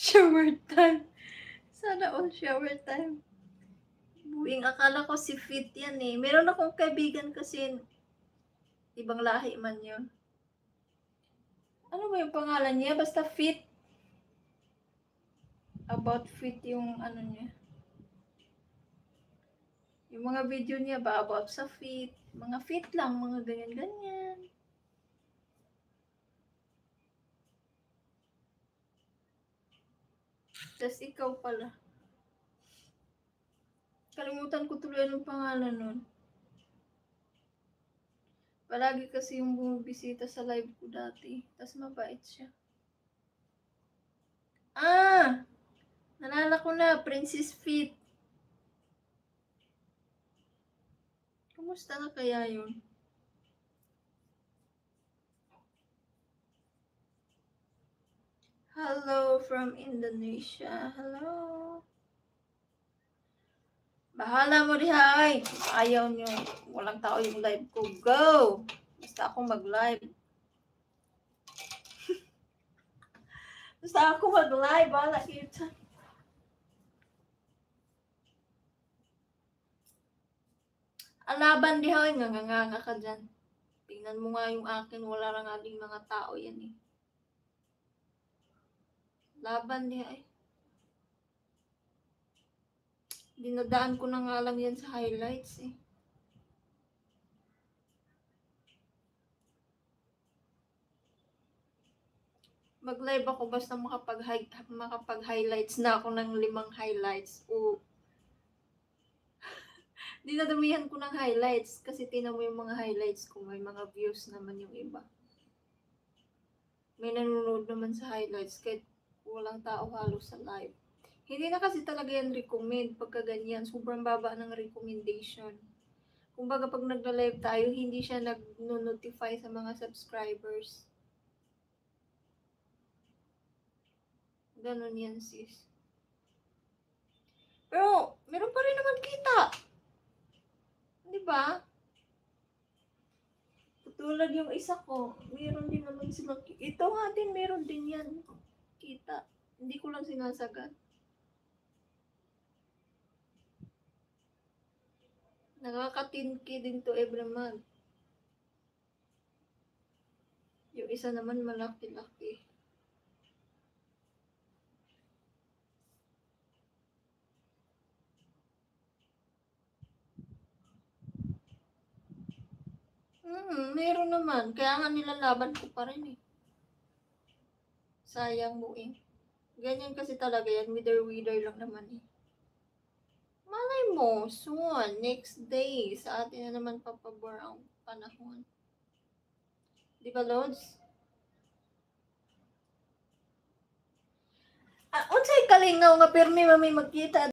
Shower time. Sana all shower time. Buing, akala ko si Fit yan eh. Meron akong kaibigan kasi ibang lahi man yun. Ano ba yung pangalan niya? Basta Fit. About Fit yung ano niya. Yung mga video niya ba about sa Fit. Mga Fit lang, mga ganyan-ganyan. Tapos ikaw pala. Kalimutan ko tuloy anong pangalan nun. Palagi kasi yung bumibisita sa live ko dati. Tapos mabait siya. Ah! Nalala ko na, Princess Fit. Kumusta na kaya yun? Hello from Indonesia. Hello. Bahala mo dihay. Ayaw nyo. Walang tao yung live ko. Go! Basta ako mag-live. Basta ako mag-live. Bahala kita. Alaban dihay. Nganganga ka dyan. Tingnan mo nga yung akin. Wala lang ating mga tao yan eh. Laban dihay. Dinadaan ko na nga lang yan sa highlights eh. Mag-live ako basta makapag-highlights na ako ng 5 highlights. O dinadamihan ko ng highlights kasi tinan mo yung mga highlights ko. May mga views naman yung iba. May nanonood naman sa highlights kahit walang tao halos sa live. Hindi na kasi talaga yan recommend pagka ganyan. Sobrang baba ng recommendation. Kumbaga pag nagla-live tayo, hindi siya nag-notify sa mga subscribers. Ganon yan sis. Pero, meron pa rin naman kita. Di ba? Tulad yung isa ko, meron din naman silang kita. Ito nga din, meron din yan. Kita. Hindi ko lang sinasagad. Nakaka-10K din to every month. Yung isa naman malaki-laki. Meron naman. Kaya nga nilalaban ko pa rin eh. Sayang mo eh. Ganyan kasi talaga yan. Wither lang naman eh. Malay mo, soon, next day, sa atin na naman papabor ang panahon. Di ba, Lods? Unsay kalingaw nga pirmi mami magkita